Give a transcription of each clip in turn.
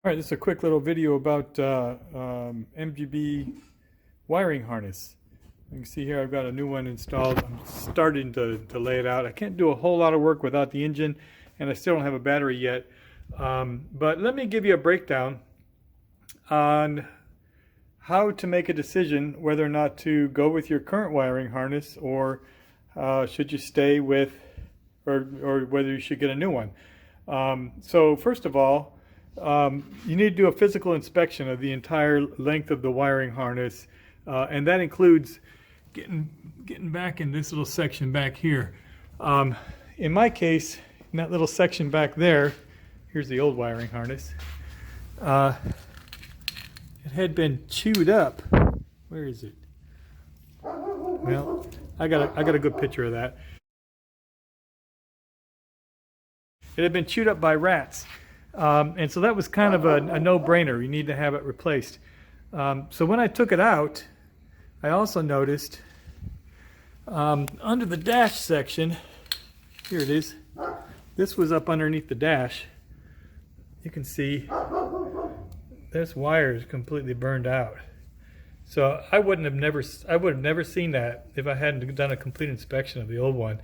All right, this is a quick little video about MGB wiring harness. You can see here I've got a new one installed. I'm starting to lay it out. I can't do a whole lot of work without the engine, and I still don't have a battery yet. But let me give you a breakdown on how to make a decision whether or not to go with your current wiring harness, or should you stay with, or whether you should get a new one. So first of all, you need to do a physical inspection of the entire length of the wiring harness, and that includes getting back in this little section back here. In my case, in that little section back there, here's the old wiring harness. It had been chewed up. Where is it? Well, I got a good picture of that. It had been chewed up by rats. And so that was kind of a no-brainer. You need to have it replaced. So when I took it out, I also noticed under the dash section, here it is, this was up underneath the dash. You can see this wire is completely burned out. So I would have never seen that if I hadn't done a complete inspection of the old one.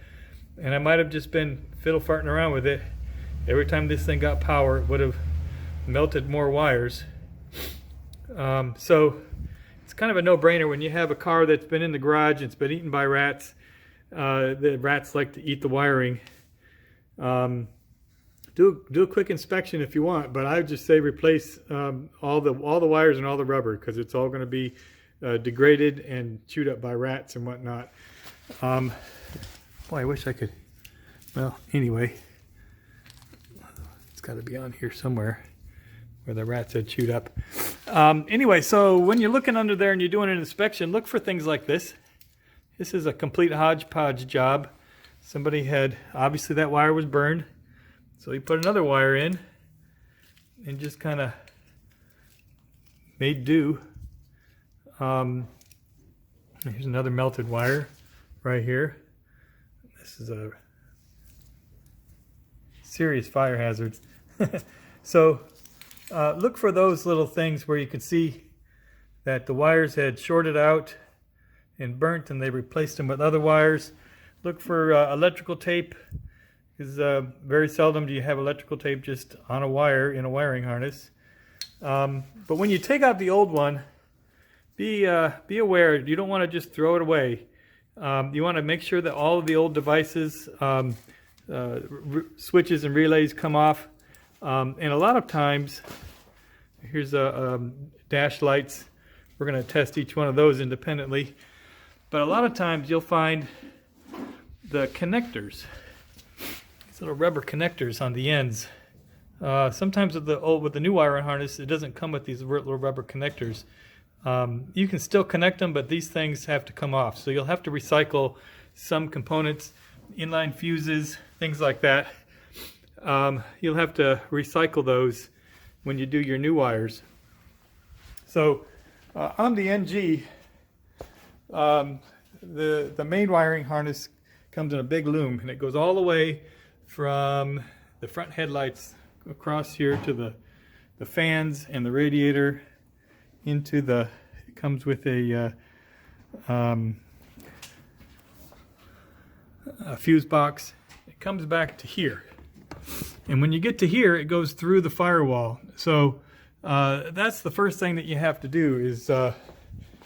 And I might have just been fiddle farting around with it. Every time this thing got power, it would have melted more wires. So it's kind of a no-brainer when you have a car that's been in the garage, it's been eaten by rats. The rats like to eat the wiring. Do a quick inspection if you want, but I would just say replace all the wires and all the rubber, because it's all going to be degraded and chewed up by rats and whatnot. Boy, I wish I could. Well, anyway. Got to be on here somewhere where the rats had chewed up. Anyway, so when you're looking under there and you're doing an inspection, look for things like this. This is a complete hodgepodge job. Somebody had, obviously that wire was burned, so he put another wire in and just kind of made do. Here's another melted wire right here. This is a serious fire hazard. So look for those little things where you can see that the wires had shorted out and burnt, and they replaced them with other wires. Look for electrical tape, because very seldom do you have electrical tape just on a wire in a wiring harness. But when you take out the old one, be aware you don't want to just throw it away. You want to make sure that all of the old devices, switches and relays, come off. And a lot of times, here's dash lights. We're going to test each one of those independently. But a lot of times you'll find the connectors, these little rubber connectors on the ends. Sometimes with the new wiring harness, it doesn't come with these little rubber connectors. You can still connect them, but these things have to come off. So you'll have to recycle some components, inline fuses, things like that. You'll have to recycle those when you do your new wires. So on the NG, the main wiring harness comes in a big loom, and it goes all the way from the front headlights across here to the fans and the radiator into the, it comes with a fuse box. It comes back to here, and when you get to here, it goes through the firewall. So that's the first thing that you have to do. Is on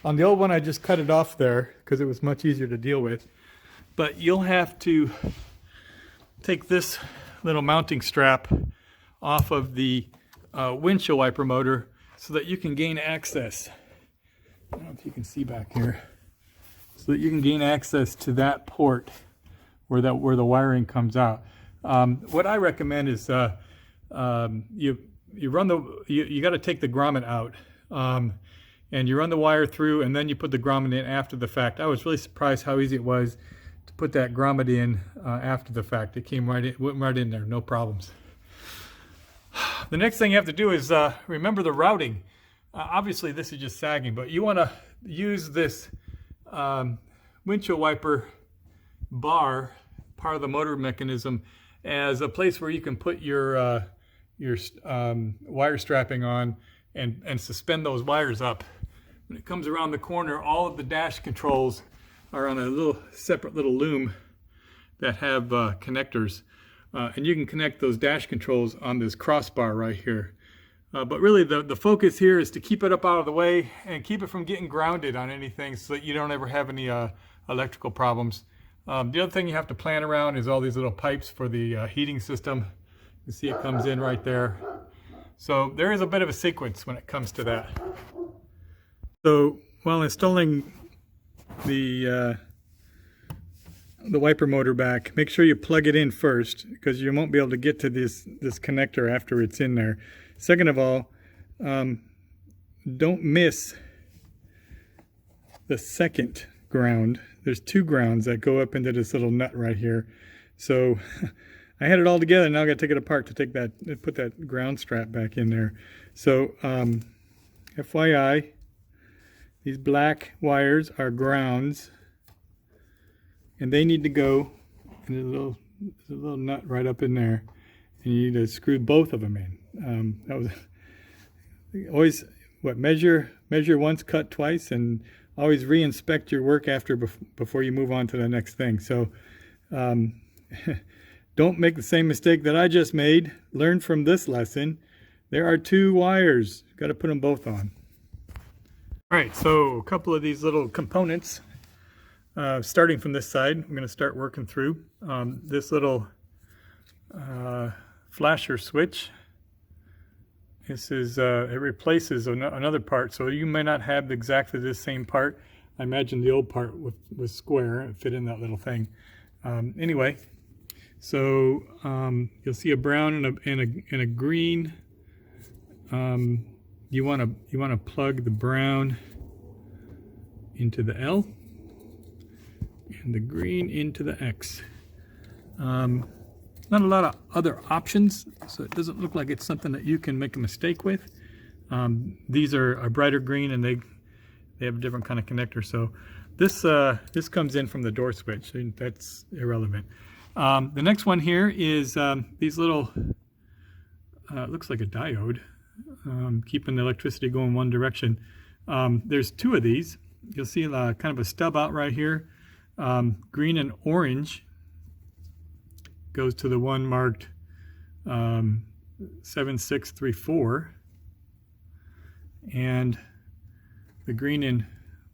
the old one, I just cut it off there because it was much easier to deal with, but you'll have to take this little mounting strap off of the windshield wiper motor so that you can gain access. I don't know if you can see back here, so that you can gain access to that port where the wiring comes out. What I recommend is you got to take the grommet out, and you run the wire through, and then you put the grommet in after the fact. I was really surprised how easy it was to put that grommet in after the fact. It came right in, went right in there, no problems. The next thing you have to do is remember the routing. Obviously this is just sagging, but you want to use this windshield wiper bar, part of the motor mechanism, as a place where you can put your your wire strapping on and suspend those wires up. When it comes around the corner, all of the dash controls are on a little separate little loom that have connectors. And you can connect those dash controls on this crossbar right here. But really the focus here is to keep it up out of the way and keep it from getting grounded on anything so that you don't ever have any electrical problems. The other thing you have to plan around is all these little pipes for the heating system. You see it comes in right there. So there is a bit of a sequence when it comes to that. So while installing the wiper motor back, make sure you plug it in first, because you won't be able to get to this connector after it's in there. Second of all, don't miss the second ground. There's two grounds that go up into this little nut right here. So I had it all together, now I got to take it apart to put that ground strap back in there. So FYI, these black wires are grounds, and they need to go in there's a little nut right up in there, and you need to screw both of them in. That was always measure once, cut twice, and always re-inspect your work before you move on to the next thing. So don't make the same mistake that I just made. Learn from this lesson. There are two wires. Got to put them both on. All right, so a couple of these little components. Starting from this side, I'm going to start working through this little flasher switch. This is it replaces another part, so you may not have exactly the same part. I imagine the old part was square and fit in that little thing. Anyway, so you'll see a brown and a green. You want to plug the brown into the L and the green into the X. Not a lot of other options, so it doesn't look like it's something that you can make a mistake with. These are a brighter green, and they have a different kind of connector. So this comes in from the door switch, so that's irrelevant. The next one here is these little, it looks like a diode, keeping the electricity going one direction. There's two of these. You'll see kind of a stub out right here. Green and orange goes to the one marked 7634, and the green and,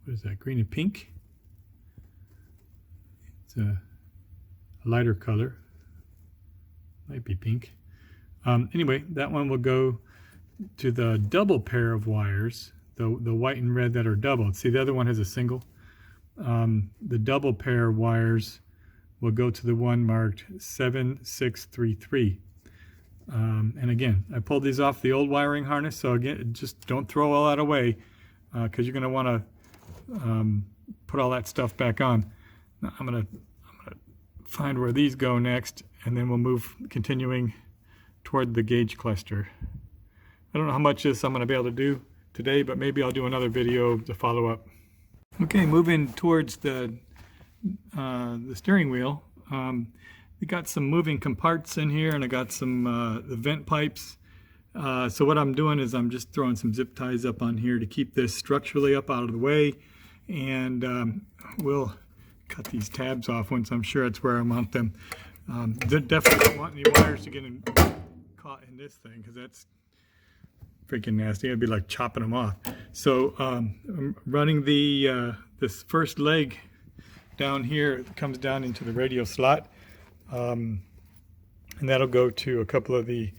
what is that, green and pink? It's a lighter color, might be pink. Anyway, that one will go to the double pair of wires, the white and red that are doubled. See, the other one has a single. The double pair of wires will go to the one marked 7633. And again, I pulled these off the old wiring harness, so again, just don't throw all that away, because you're going to want to put all that stuff back on. Now, I'm gonna find where these go next, and then we'll move continuing toward the gauge cluster. I don't know how much of this I'm going to be able to do today, but maybe I'll do another video to follow up. Okay, moving towards the steering wheel. We got some moving comparts in here, and I got some the vent pipes. So what I'm doing is I'm just throwing some zip ties up on here to keep this structurally up out of the way, and we'll cut these tabs off once I'm sure it's where I want them. Definitely don't want any wires to get caught in this thing, because that's freaking nasty. It'd be like chopping them off. So I'm running this first leg down here. It comes down into the radio slot, and that'll go to a couple of the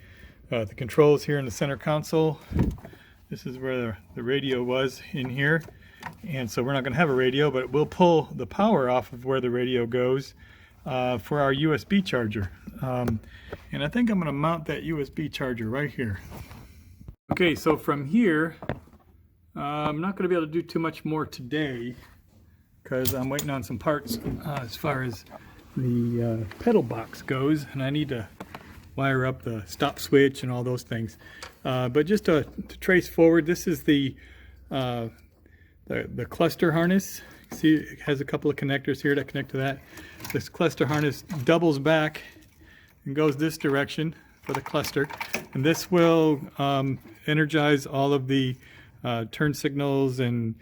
controls here in the center console. This is where the radio was in here, and so we're not going to have a radio, but we'll pull the power off of where the radio goes for our USB charger. And I think I'm going to mount that USB charger right here. Okay, so from here, I'm not going to be able to do too much more today, because I'm waiting on some parts as far as the pedal box goes, and I need to wire up the stop switch and all those things. But just to trace forward, this is the cluster harness. See, it has a couple of connectors here that connect to that. This cluster harness doubles back and goes this direction for the cluster. And this will energize all of the turn signals and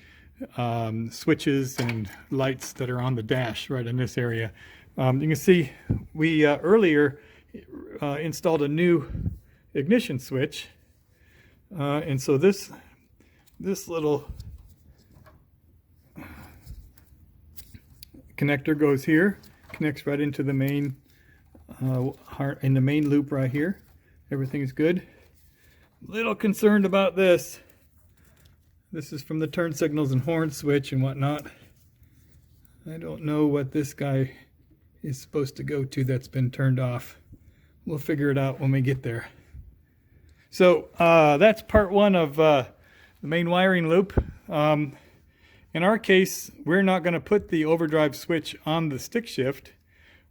switches and lights that are on the dash right in this area. You can see we earlier installed a new ignition switch, and so this little connector goes here, connects right into the main in the main loop right here. Everything's good. Little concerned about this. This is from the turn signals and horn switch and whatnot. I don't know what this guy is supposed to go to that's been turned off. We'll figure it out when we get there. So that's part one of the main wiring loop. In our case, we're not going to put the overdrive switch on the stick shift.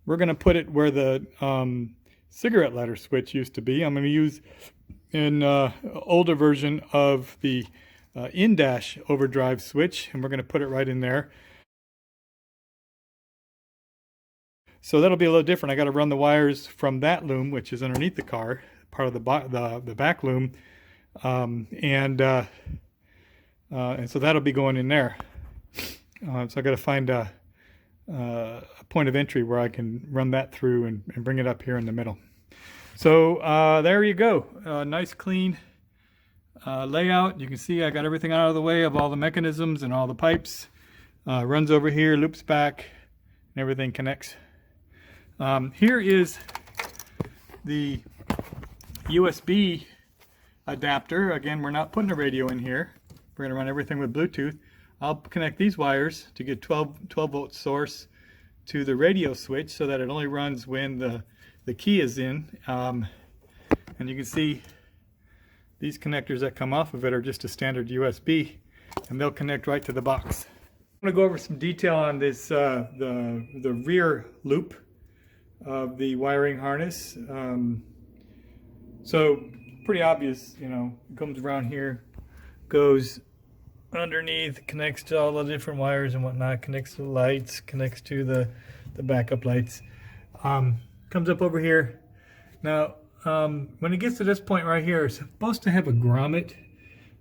We're going to put it where the cigarette lighter switch used to be. I'm going to use an older version of the in-dash overdrive switch, and we're going to put it right in there. So that'll be a little different. I got to run the wires from that loom, which is underneath the car, part of the back loom, and so that'll be going in there. So I got to find a point of entry where I can run that through and bring it up here in the middle. So there you go. Nice clean layout. You can see I got everything out of the way of all the mechanisms and all the pipes. Runs over here, loops back, and everything connects. Here is the USB adapter. Again, we're not putting a radio in here. We're going to run everything with Bluetooth. I'll connect these wires to get 12 volt source to the radio switch so that it only runs when the key is in. And you can see these connectors that come off of it are just a standard USB, and they'll connect right to the box. I'm going to go over some detail on this the rear loop of the wiring harness. So pretty obvious, you know, it comes around here, goes underneath, connects to all the different wires and whatnot, connects to the lights, connects to the backup lights, comes up over here. Now when it gets to this point right here, it's supposed to have a grommet.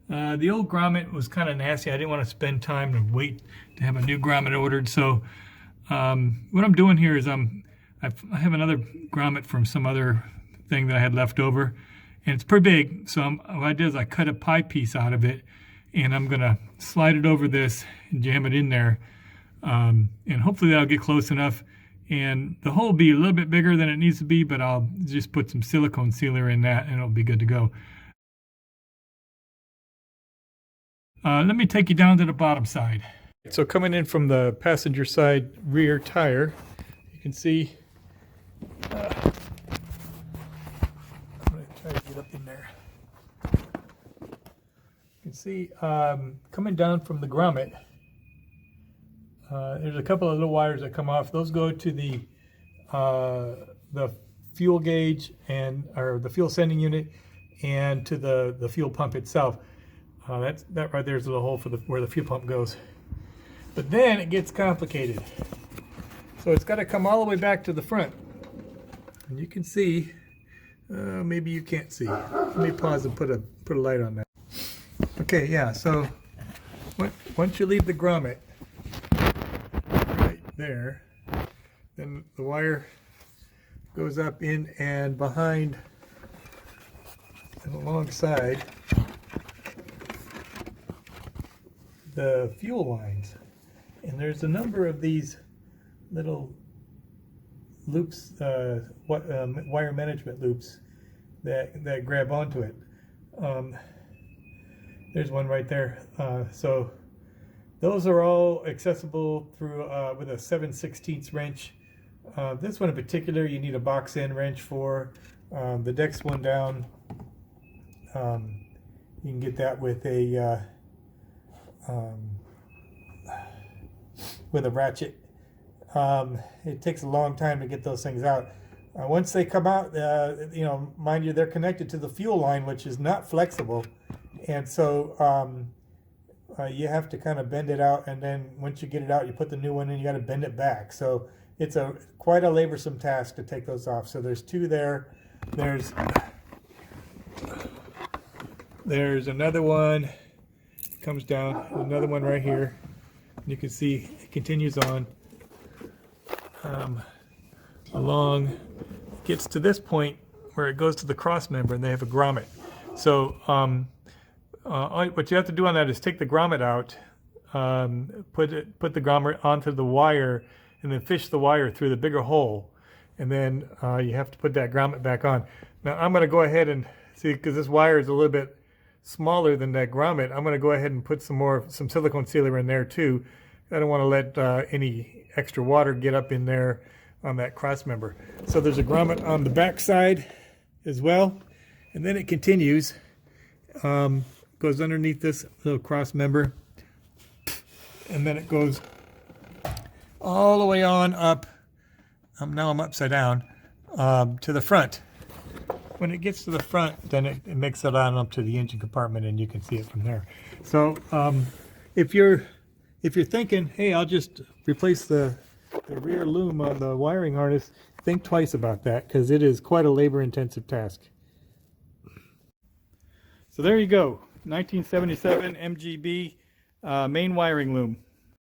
The old grommet was kind of nasty. I didn't want to spend time and wait to have a new grommet ordered, so what I'm doing here is I have another grommet from some other thing that I had left over, and it's pretty big, so what I did is I cut a pie piece out of it, and I'm gonna slide it over this and jam it in there, and hopefully that'll get close enough, and the hole will be a little bit bigger than it needs to be, but I'll just put some silicone sealer in that and it'll be good to go. Let me take you down to the bottom side. So coming in from the passenger side rear tire, you can see I'm going to try to get up in there. You can see coming down from the grommet, there's a couple of little wires that come off. Those go to the fuel gauge or the fuel sending unit, and to the fuel pump itself. That right there is the hole for where the fuel pump goes. But then it gets complicated. So it's got to come all the way back to the front. And you can see, maybe you can't see. Let me pause and put a light on that. Okay, yeah, so once you leave the grommet right there, then the wire goes up in and behind and alongside the fuel lines. And there's a number of these little loops, wire management loops that grab onto it. There's one right there. So those are all accessible through with a 7/16 wrench. This one in particular, you need a box end wrench for. The next one down, you can get that with a ratchet. It takes a long time to get those things out. Once they come out, you know, mind you, they're connected to the fuel line, which is not flexible, and so you have to kind of bend it out, and then once you get it out, you put the new one in, you got to bend it back. So it's quite a laborsome task to take those off. So there's two there. There's There's another one, comes down, another one right here. You can see it continues on along, gets to this point where it goes to the cross member, and they have a grommet. So what you have to do on that is take the grommet out, put the grommet onto the wire, and then fish the wire through the bigger hole, and then you have to put that grommet back on. Now I'm going to go ahead and see, because this wire is a little bit smaller than that grommet, I'm going to go ahead and put some silicone sealer in there too. I don't want to let any extra water get up in there on that cross member. So there's a grommet on the back side as well, and then it continues, goes underneath this little cross member, and then it goes all the way on up. Now I'm upside down, to the front. When it gets to the front, then it makes it on up to the engine compartment, and you can see it from there. So if you're thinking, hey, I'll just replace the rear loom on the wiring harness, think twice about that, because it is quite a labor-intensive task. So there you go, 1977 MGB main wiring loom.